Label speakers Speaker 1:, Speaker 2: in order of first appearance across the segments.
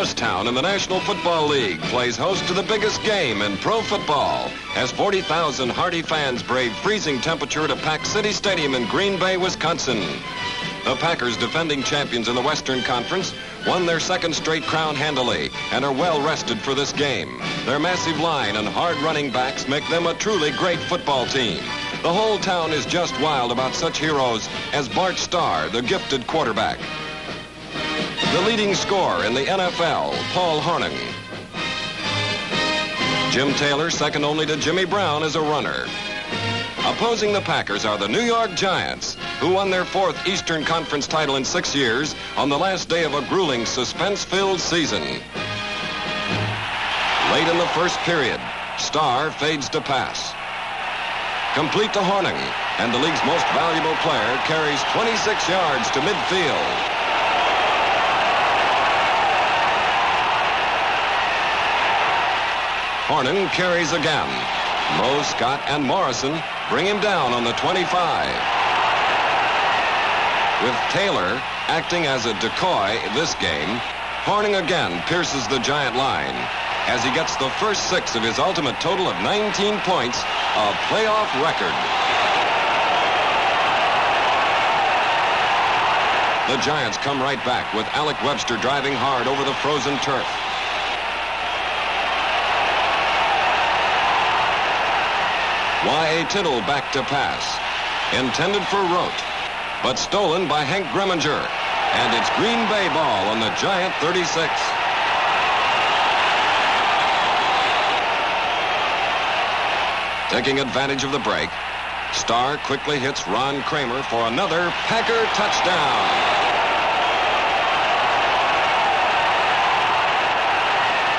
Speaker 1: Morristown in the National Football League plays host to the biggest game in pro football as 40,000 hardy fans brave freezing temperature at a packed City Stadium in Green Bay, Wisconsin. The Packers, defending champions in the Western Conference, won their second straight crown handily and are well rested for this game. Their massive line and hard running backs make them a truly great football team. The whole town is just wild about such heroes as Bart Starr, the gifted quarterback. The leading scorer in the NFL, Paul Hornung. Jim Taylor, second only to Jimmy Brown, is a runner. Opposing the Packers are the New York Giants, who won their fourth Eastern Conference title in 6 years on the last day of a grueling, suspense-filled season. Late in the first period, Starr fades to pass. Complete to Hornung, and the league's most valuable player carries 26 yards to midfield. Hornung carries again. Moe, Scott, and Morrison bring him down on the 25. With Taylor acting as a decoy this game, Hornung again pierces the Giant line as he gets the first 6 of his ultimate total of 19 points, a playoff record. The Giants come right back with Alec Webster driving hard over the frozen turf. Y.A. Tittle back to pass. Intended for Rote, but stolen by Hank Greminger. And it's Green Bay ball on the Giant 36. Taking advantage of the break, Starr quickly hits Ron Kramer for another Packer touchdown.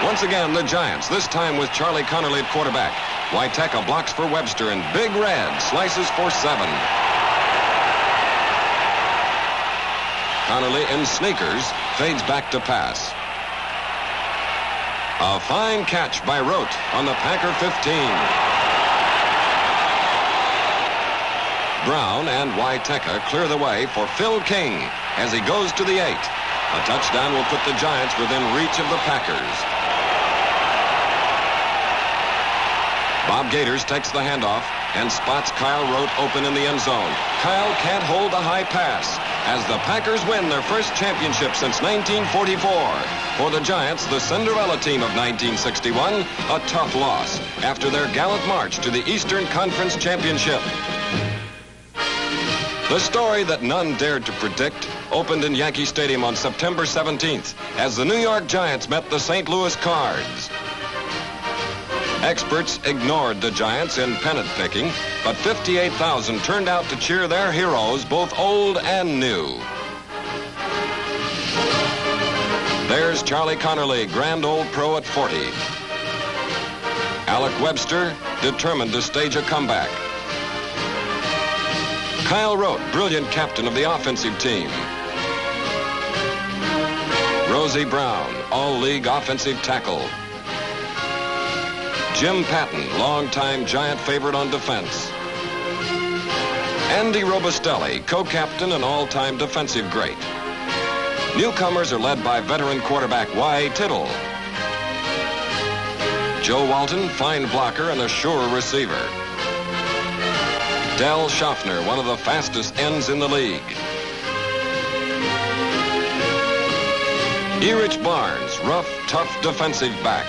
Speaker 1: Once again, the Giants, this time with Charlie Connerly at quarterback. Waiteka blocks for Webster, and Big Red slices for 7. Connerly in sneakers fades back to pass. A fine catch by Rote on the Packer 15. Brown and Waiteka clear the way for Phil King as he goes to the 8. A touchdown will put the Giants within reach of the Packers. Bob Gators takes the handoff and spots Kyle Rote open in the end zone. Kyle can't hold the high pass as the Packers win their first championship since 1944. For the Giants, the Cinderella team of 1961, a tough loss after their gallant march to the Eastern Conference Championship. The story that none dared to predict opened in Yankee Stadium on September 17th as the New York Giants met the St. Louis Cards. Experts ignored the Giants in pennant picking, but 58,000 turned out to cheer their heroes, both old and new. There's Charlie Connerly, grand old pro at 40. Alec Webster, determined to stage a comeback. Kyle Rote, brilliant captain of the offensive team. Rosie Brown, all-league offensive tackle. Jim Patton, longtime Giant favorite on defense. Andy Robustelli, co-captain and all-time defensive great. Newcomers are led by veteran quarterback Y.A. Tittle. Joe Walton, fine blocker and a sure receiver. Del Schaffner, one of the fastest ends in the league. Erich Barnes, rough, tough defensive back.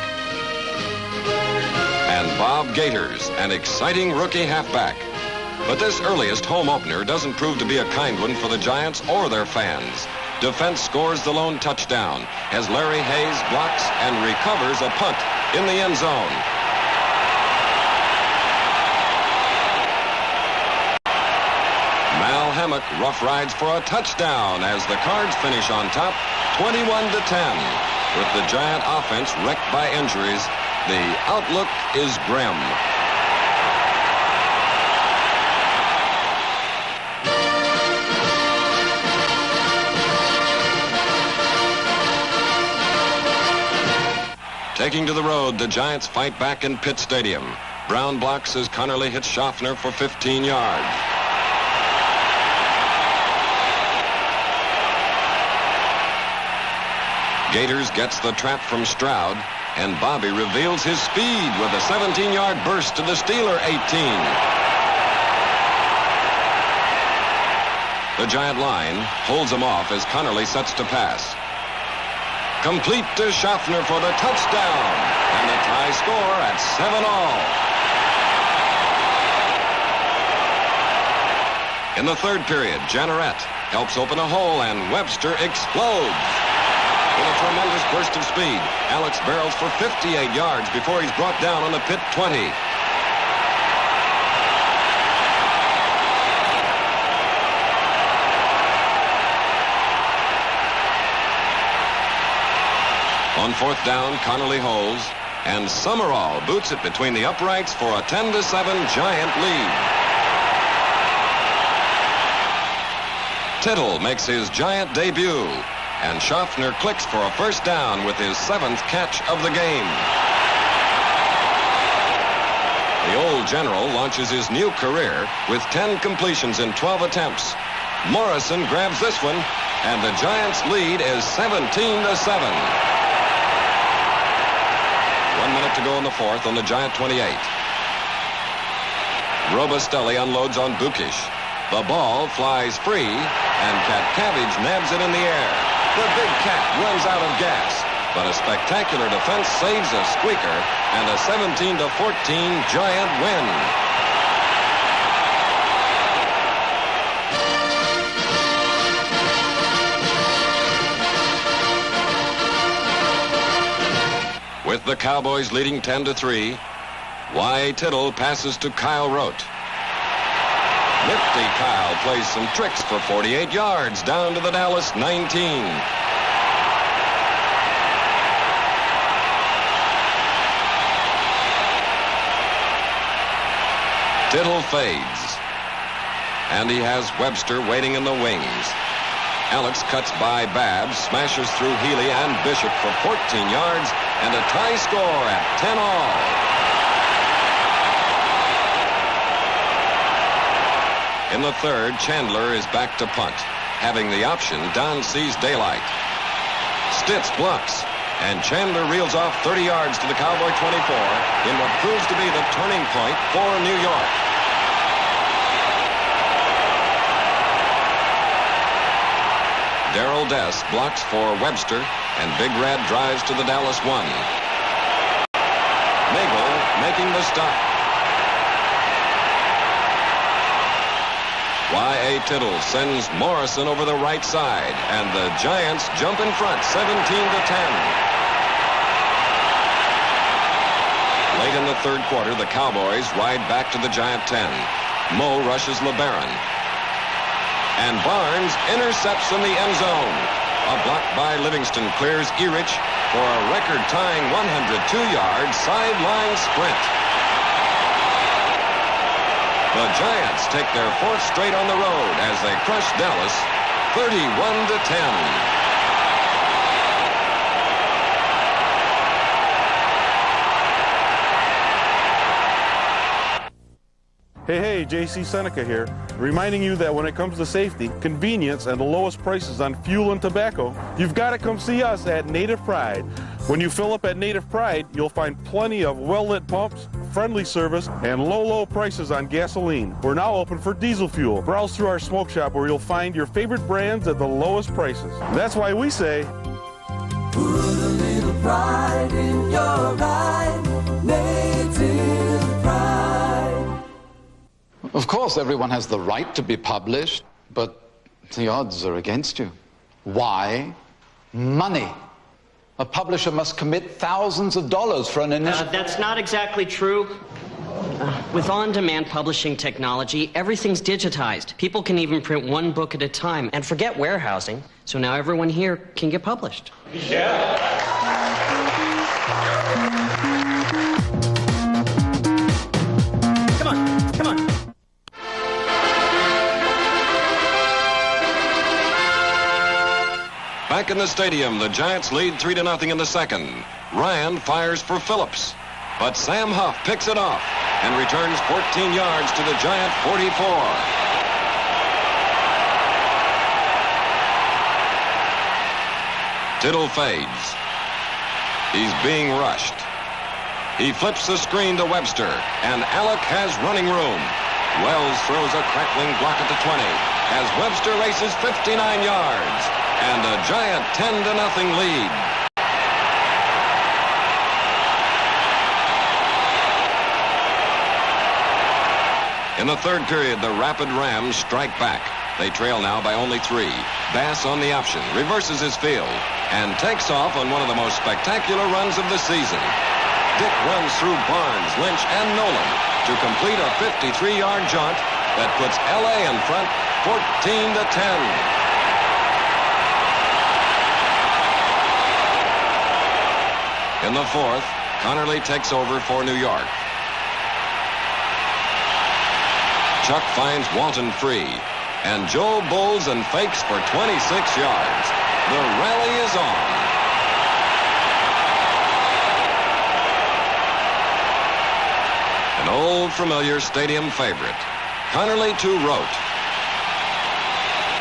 Speaker 1: And Bob Gators, an exciting rookie halfback. But this earliest home opener doesn't prove to be a kind one for the Giants or their fans. Defense scores the lone touchdown as Larry Hayes blocks and recovers a punt in the end zone. Mal Hammock rough rides for a touchdown as the Cards finish on top, 21-10. With the Giant offense wrecked by injuries, the outlook is grim. Taking to the road, the Giants fight back in Pitt Stadium. Brown blocks as Connerly hits Schaffner for 15 yards. Gators gets the trap from Stroud, and Bobby reveals his speed with a 17-yard burst to the Steeler 18. The Giant line holds him off as Connerly sets to pass. Complete to Schaffner for the touchdown, and the tie score at 7-all. In the third period, Janneret helps open a hole, and Webster explodes. With a tremendous burst of speed, Alex barrels for 58 yards before he's brought down on the Pitt 20. On fourth down, Connerly holds, and Summerall boots it between the uprights for a 10-7 Giant lead. Tittle makes his Giant debut, and Schaffner clicks for a first down with his 7th catch of the game. The old general launches his new career with 10 completions in 12 attempts. Morrison grabs this one, and the Giants' lead is 17-7. 1 minute to go in the fourth on the Giant 28. Robustelli unloads on Bukish. The ball flies free, and Cabbage nabs it in the air. The Big Cat runs out of gas, but a spectacular defense saves a squeaker, and a 17-14 Giant win. With the Cowboys leading 10-3, Y. Tittle passes to Kyle Rote. Nifty Kyle plays some tricks for 48 yards down to the Dallas 19. Tittle fades, and he has Webster waiting in the wings. Alex cuts by Babbs, smashes through Healy and Bishop for 14 yards, and a tie score at 10-all. In the third, Chandler is back to punt. Having the option, Don sees daylight. Stitz blocks, and Chandler reels off 30 yards to the Cowboy 24 in what proves to be the turning point for New York. Darrell Dess blocks for Webster, and Big Red drives to the Dallas 1. Nagel making the stop. Y.A. Tittle sends Morrison over the right side, and the Giants jump in front, 17-10. Late in the third quarter, the Cowboys ride back to the Giant 10. Moe rushes LeBaron, and Barnes intercepts in the end zone. A block by Livingston clears Erich for a record-tying 102-yard sideline sprint. The Giants take their fourth straight on the road as they crush Dallas 31-10.
Speaker 2: Hey, J.C. Seneca here, reminding you that when it comes to safety, convenience, and the lowest prices on fuel and tobacco, you've got to come see us at Native Pride. When you fill up at Native Pride, you'll find plenty of well-lit pumps, friendly service, and low prices on gasoline. We're now open for diesel fuel. Browse through our smoke shop where you'll find your favorite brands at the lowest prices. That's why we say,
Speaker 3: put a little pride in your ride, Native Pride.
Speaker 4: Of course, everyone has the right to be published, but the odds are against you. Why? Money. A publisher must commit thousands of dollars for an initial...
Speaker 5: That's not exactly true. With on-demand publishing technology, everything's digitized. People can even print one book at a time and forget warehousing, so now everyone here can get published.
Speaker 3: Yeah.
Speaker 5: Come on.
Speaker 1: Back in the stadium, the Giants lead 3-0 in the second. Ryan fires for Phillips, but Sam Huff picks it off and returns 14 yards to the Giant 44. Tittle fades. He's being rushed. He flips the screen to Webster, and Alec has running room. Wells throws a crackling block at the 20 as Webster races 59 yards, and a giant 10-0 lead. In the third period, the Rapid Rams strike back. They trail now by only 3. Bass on the option, reverses his field, and takes off on one of the most spectacular runs of the season. Dick runs through Barnes, Lynch, and Nolan to complete a 53-yard jaunt that puts L.A. in front 14-10. In the fourth, Connerly takes over for New York. Chuck finds Walton free, and Joe bowls and fakes for 26 yards. The rally is on. An old familiar stadium favorite. Connerly to Rote.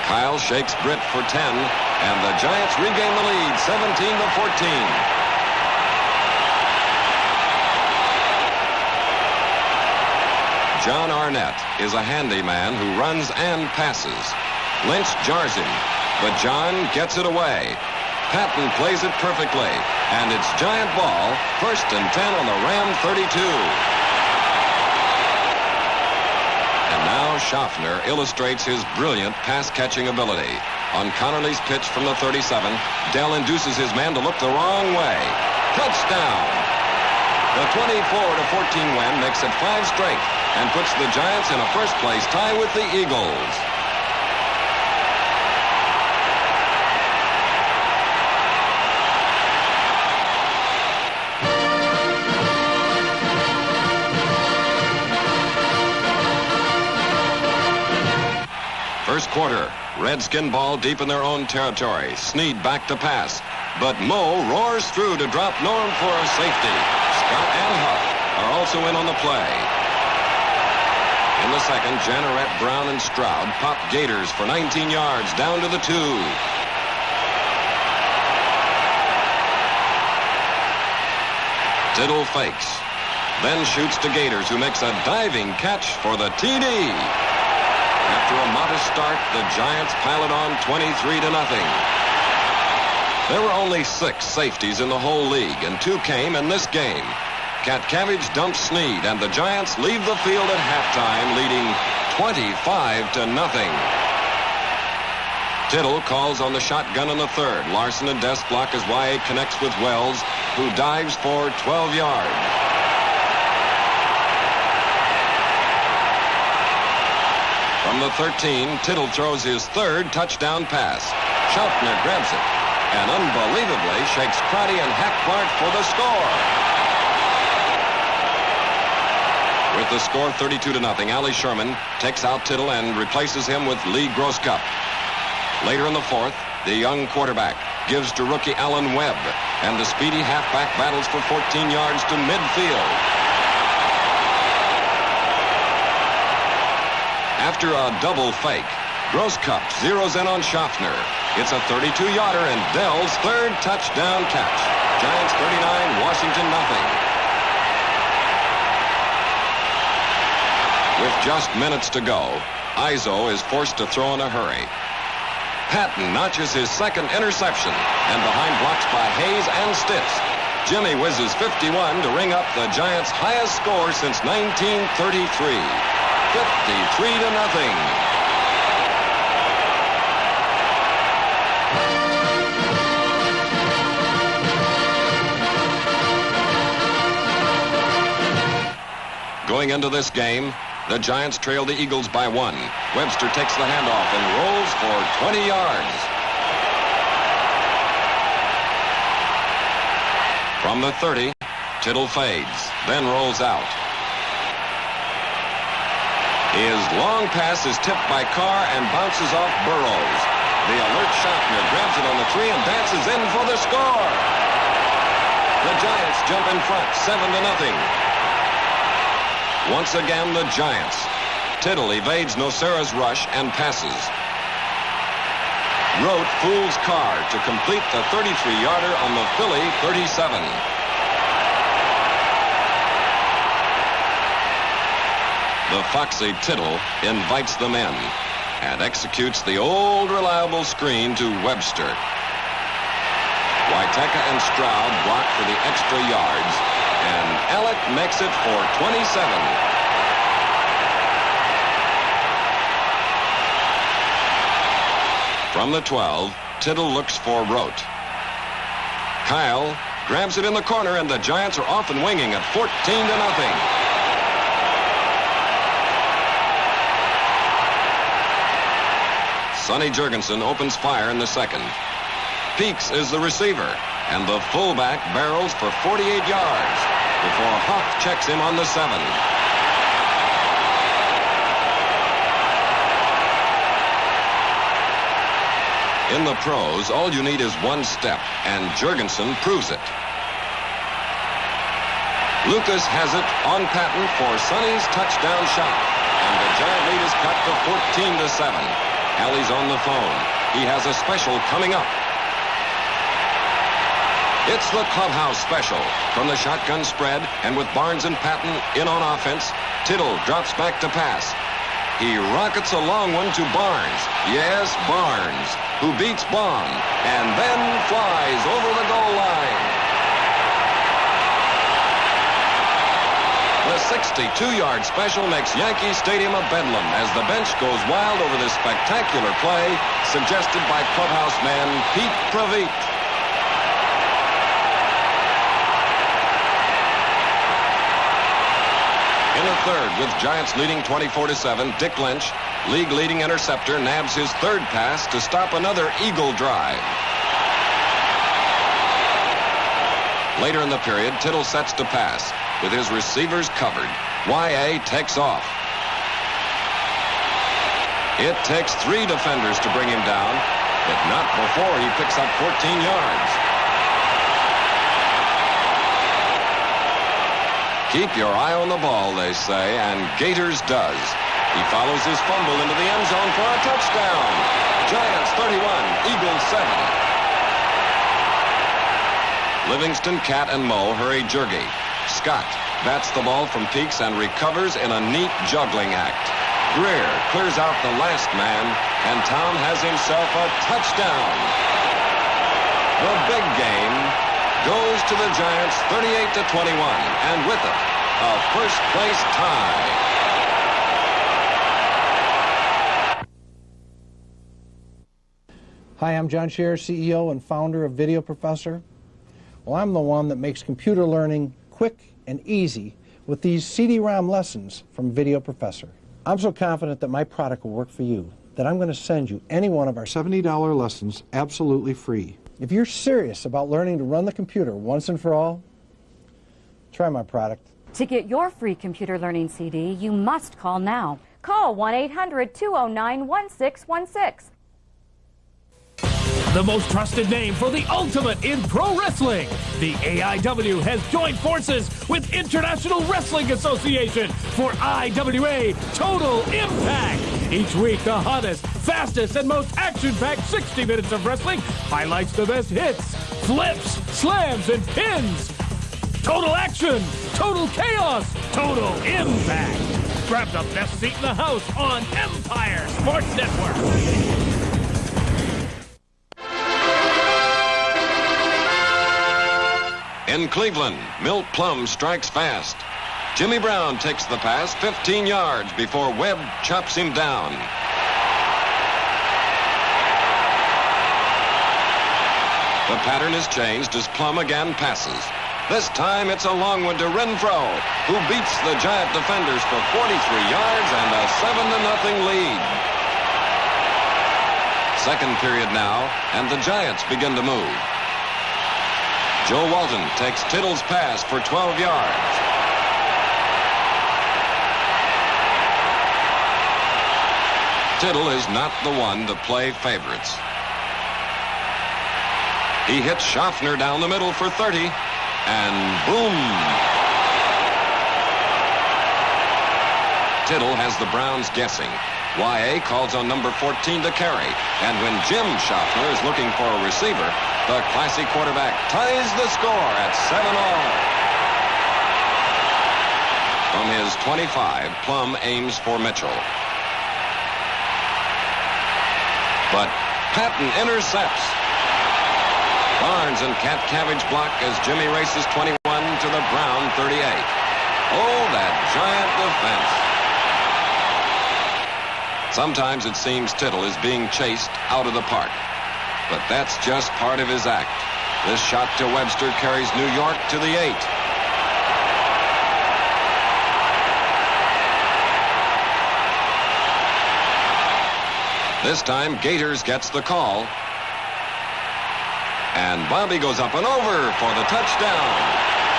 Speaker 1: Kyle shakes Britt for 10, and the Giants regain the lead 17-14. John Arnett is a handyman who runs and passes. Lynch jars him, but John gets it away. Patton plays it perfectly, and it's giant ball, 1st and 10 on the Ram 32. And now Schaffner illustrates his brilliant pass-catching ability. On Connerly's pitch from the 37, Dell induces his man to look the wrong way. Touchdown! The 24-14 win makes it 5 straight and puts the Giants in a first-place tie with the Eagles. First quarter, Redskin ball deep in their own territory. Snead back to pass, but Moe roars through to drop Norm for a safety. Scott and Huff are also in on the play. In the second, Janneret, Brown, and Stroud pop Gators for 19 yards down to the 2. Tittle fakes, then shoots to Gators, who makes a diving catch for the TD. After a modest start, the Giants pile it on 23-0. There were only 6 safeties in the whole league, and 2 came in this game. Catkavage dumps Snead, and the Giants leave the field at halftime, leading 25-0. Tittle calls on the shotgun in the third. Larson and Des block as Y8 connects with Wells, who dives for 12 yards. From the 13, Tittle throws his 3rd touchdown pass. Schaffner grabs it and unbelievably shakes Crotty and Hackbart for the score. With the score 32-0, Ali Sherman takes out Tittle and replaces him with Lee Grosscup. Later in the fourth, the young quarterback gives to rookie Alan Webb, and the speedy halfback battles for 14 yards to midfield. After a double fake, Grosscup zeroes in on Schaffner. It's a 32-yarder and Dell's 3rd touchdown catch. Giants 39, Washington 0. With just minutes to go, Izzo is forced to throw in a hurry. Patton notches his 2nd interception, and behind blocks by Hayes and Stitz, Jimmy whizzes 51 to ring up the Giants' highest score since 1933, 53-0. Going into this game, the Giants trail the Eagles by 1. Webster takes the handoff and rolls for 20 yards. From the 30, Tittle fades, then rolls out. His long pass is tipped by Carr and bounces off Burrows. The alert Schaffner grabs it on the 3 and dances in for the score. The Giants jump in front, 7-0. Once again, the Giants. Tittle evades Nocera's rush and passes. Rote fools Carr to complete the 33-yarder on the Philly 37. The foxy Tittle invites them in and executes the old reliable screen to Webster. Waiteka and Stroud block for the extra yards, and Alec makes it for 27. From the 12, Tittle looks for Rote. Kyle grabs it in the corner, and the Giants are off and winging at 14-0. Sonny Jurgensen opens fire in the second. Peaks is the receiver, and the fullback barrels for 48 yards before Huff checks him on the 7. In the pros, all you need is one step, and Jurgensen proves it. Lucas has it on Patton for Sonny's touchdown shot, and the Giant lead is cut to 14-7. Alley's on the phone. He has a special coming up. It's the Clubhouse Special. From the shotgun spread, and with Barnes and Patton in on offense, Tittle drops back to pass. He rockets a long one to Barnes. Yes, Barnes, who beats Bond, and then flies over the goal line. The 62-yard special makes Yankee Stadium a bedlam as the bench goes wild over this spectacular play suggested by clubhouse man Pete Praveet. In the third, with Giants leading 24-7, Dick Lynch, league-leading interceptor, nabs his third pass to stop another Eagle drive. Later in the period, Tittle sets to pass. With his receivers covered, Y.A. takes off. It takes 3 defenders to bring him down, but not before he picks up 14 yards. Keep your eye on the ball, they say, and Gators does. He follows his fumble into the end zone for a touchdown. Giants 31, Eagles 7. Livingston, Cat, and Moe hurry Jurgie. Scott bats the ball from Peaks and recovers in a neat juggling act. Greer clears out the last man, and Tom has himself a touchdown. The big game goes to the Giants 38-21, and with it, a first-place tie.
Speaker 6: Hi, I'm John Scherer, CEO and founder of Video Professor. Well, I'm the one that makes computer learning quick and easy with these CD-ROM lessons from Video Professor. I'm so confident that my product will work for you that I'm going to send you any one of our $70 lessons absolutely free. If you're serious about learning to run the computer once and for all, try my product.
Speaker 7: To get your free computer learning CD, you must call now. Call 1-800-209-1616.
Speaker 8: The most trusted name for the ultimate in pro wrestling. The AIW has joined forces with International Wrestling Association for IWA Total Impact. Each week, the hottest, fastest, and most action-packed 60 minutes of wrestling highlights the best hits, flips, slams, and pins. Total action, total chaos, total impact. Grab the best seat in the house on Empire Sports Network.
Speaker 1: In Cleveland, Milt Plum strikes fast. Jimmy Brown takes the pass 15 yards before Webb chops him down. The pattern is changed as Plum again passes. This time it's a long one to Renfro, who beats the Giant defenders for 43 yards and a 7-0 lead. Second period now, and the Giants begin to move. Joe Walton takes Tittle's pass for 12 yards. Tittle is not the one to play favorites. He hits Schaffner down the middle for 30, and boom! Tittle has the Browns guessing. Y.A. calls on number 14 to carry. And when Jim Schaffner is looking for a receiver, the classy quarterback ties the score at 7-all. From his 25, Plum aims for Mitchell. But Patton intercepts. Barnes and Cat Cabbage block as Jimmy races 21 to the Brown 38. Oh, that giant defense. Sometimes it seems Tittle is being chased out of the park. But that's just part of his act. This shot to Webster carries New York to the 8. This time, Gators gets the call. And Bobby goes up and over for the touchdown.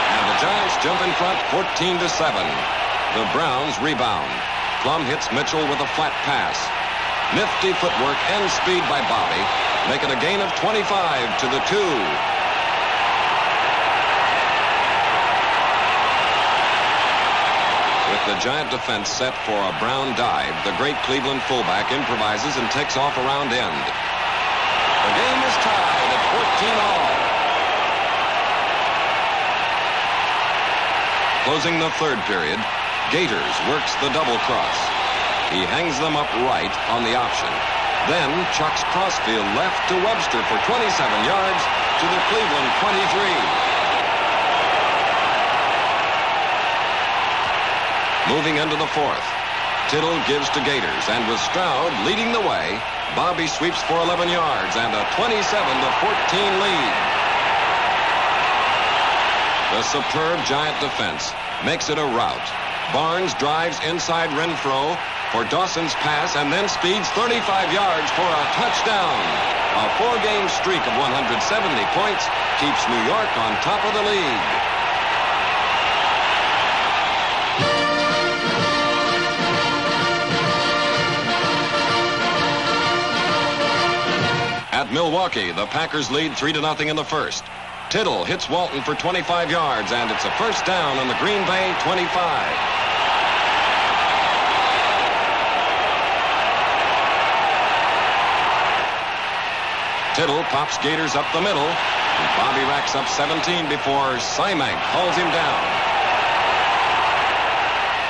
Speaker 1: And the Giants jump in front 14-7. The Browns rebound. Plum hits Mitchell with a flat pass. Nifty footwork and speed by Bobby make it a gain of 25 to the 2. With the Giant defense set for a Brown dive, the great Cleveland fullback improvises and takes off around end. The game is tied at 14-all. Closing the third period, Gators works the double cross. He hangs them up right on the option. Then chucks crossfield left to Webster for 27 yards to the Cleveland 23. Moving into the fourth, Tittle gives to Gators, and with Stroud leading the way, Bobby sweeps for 11 yards and a 27-14 lead. The superb Giant defense makes it a rout. Barnes drives inside Renfro for Dawson's pass and then speeds 35 yards for a touchdown. A 4-game streak of 170 points keeps New York on top of the league. At Milwaukee, the Packers lead 3-0 in the first. Tittle hits Walton for 25 yards, and it's a first down on the Green Bay 25. Tittle pops Gators up the middle, and Bobby racks up 17 before Simek hauls him down.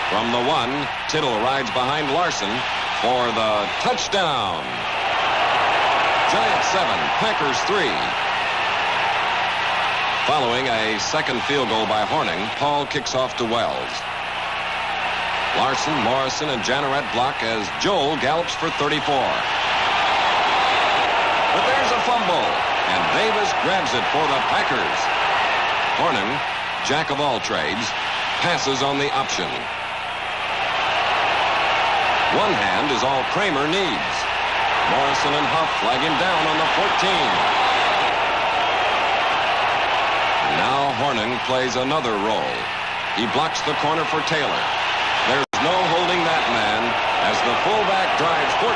Speaker 1: From the 1, Tittle rides behind Larson for the touchdown. Giants 7, Packers 3. Following a second field goal by Horning, Paul kicks off to Wells. Larson, Morrison, and Janneret block as Joel gallops for 34. But there's a fumble, and Davis grabs it for the Packers. Horning, jack of all trades, passes on the option. One hand is all Kramer needs. Morrison and Huff flag him down on the 14. Now Horning plays another role. He blocks the corner for Taylor. There's no holding that man as the fullback drives 14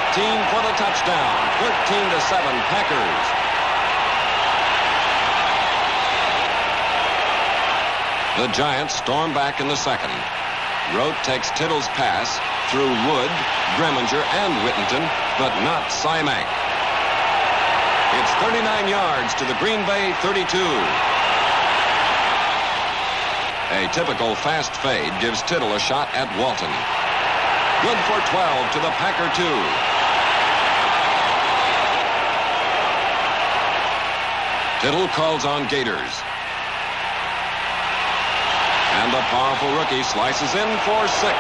Speaker 1: for the touchdown. 13-7 Packers. The Giants storm back in the second. Rote takes Tittle's pass through Wood, Greminger, and Whittington, but not Simek. It's 39 yards to the Green Bay 32. A typical fast fade gives Tittle a shot at Walton. Good for 12 to the Packer 2. Tittle calls on Gators. And the powerful rookie slices in for 6.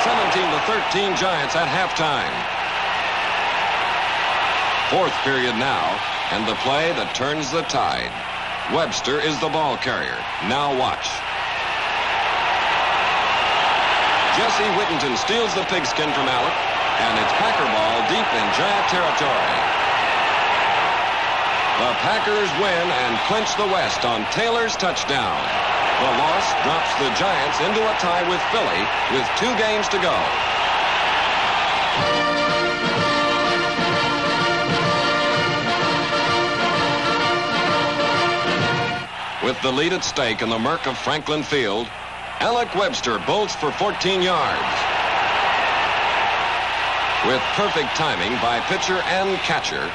Speaker 1: 17-13 Giants at halftime. Fourth period now, and the play that turns the tide. Webster is the ball carrier. Now watch. Jesse Whittington steals the pigskin from Alec, and it's Packer ball deep in Giant territory. The Packers win and clinch the West on Taylor's touchdown. The loss drops the Giants into a tie with Philly with 2 games to go. With the lead at stake in the murk of Franklin Field, Alec Webster bolts for 14 yards. With perfect timing by pitcher and catcher,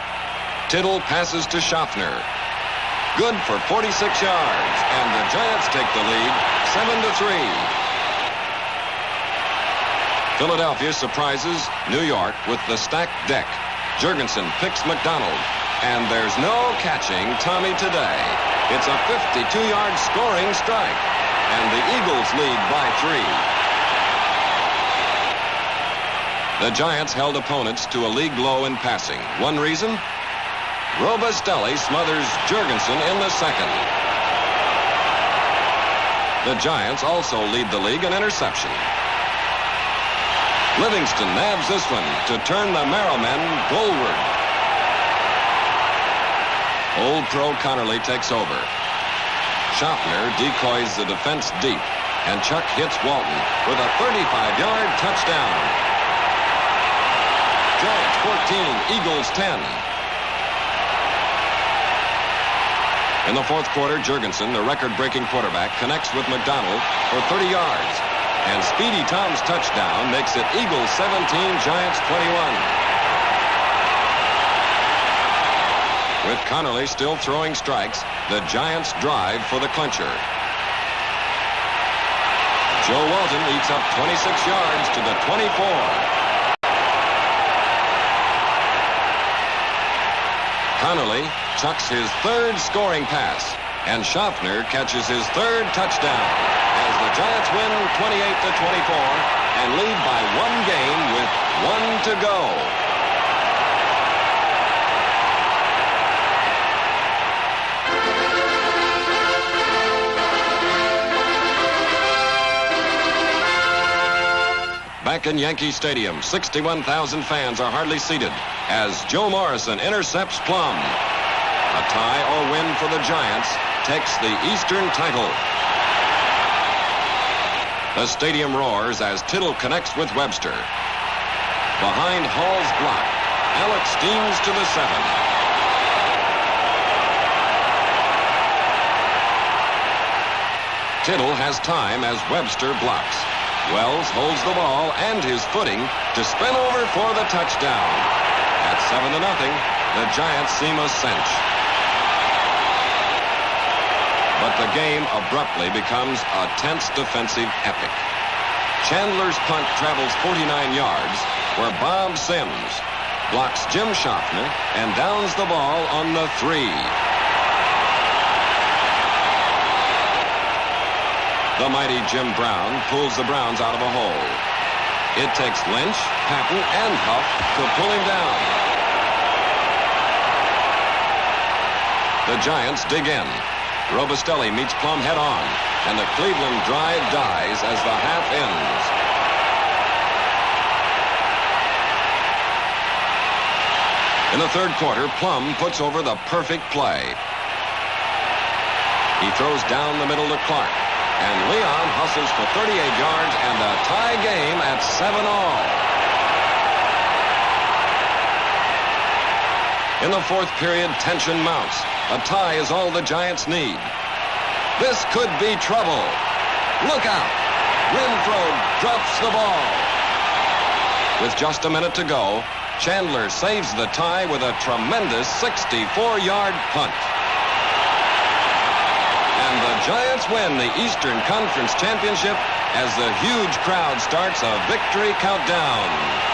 Speaker 1: Tittle passes to Schaffner. Good for 46 yards, and the Giants take the lead 7-3. Philadelphia surprises New York with the stacked deck. Jurgensen picks McDonald, and there's no catching Tommy today. It's a 52-yard scoring strike, and the Eagles lead by 3. The Giants held opponents to a league low in passing. One reason? Robustelli smothers Jurgensen in the second. The Giants also lead the league in interception. Livingston nabs this one to turn the Merrillmen goalward. Old Pro Connerly takes over. Schaffner decoys the defense deep, and Chuck hits Walton with a 35-yard touchdown. Giants 14, Eagles 10. In the fourth quarter, Jurgensen, the record-breaking quarterback, connects with McDonald for 30 yards. And Speedy Tom's touchdown makes it Eagles 17, Giants 21. With Connerly still throwing strikes, the Giants drive for the clincher. Joe Walton eats up 26 yards to the 24. Connerly chucks his third scoring pass, and Schaffner catches his third touchdown as the Giants win 28-24 and lead by one game with 1 to go. Back in Yankee Stadium, 61,000 fans are hardly seated as Joe Morrison intercepts Plum. A tie or win for the Giants takes the Eastern title. The stadium roars as Tittle connects with Webster. Behind Hall's block, Alex steams to the 7. Tittle has time as Webster blocks. Wells holds the ball and his footing to spin over for the touchdown. At 7-0, the Giants seem a cinch. But the game abruptly becomes a tense defensive epic. Chandler's punt travels 49 yards, where Bob Sims blocks Jim Schaffner and downs the ball on the 3. The mighty Jim Brown pulls the Browns out of a hole. It takes Lynch, Patton, and Huff to pull him down. The Giants dig in. Robustelli meets Plum head-on, and the Cleveland drive dies as the half ends. In the third quarter, Plum puts over the perfect play. He throws down the middle to Clark, and Leon hustles for 38 yards and a tie game at 7-all. In the fourth period, tension mounts. A tie is all the Giants need. This could be trouble. Look out! Renfro drops the ball. With just a minute to go, Chandler saves the tie with a tremendous 64-yard punt. And the Giants win the Eastern Conference Championship as the huge crowd starts a victory countdown.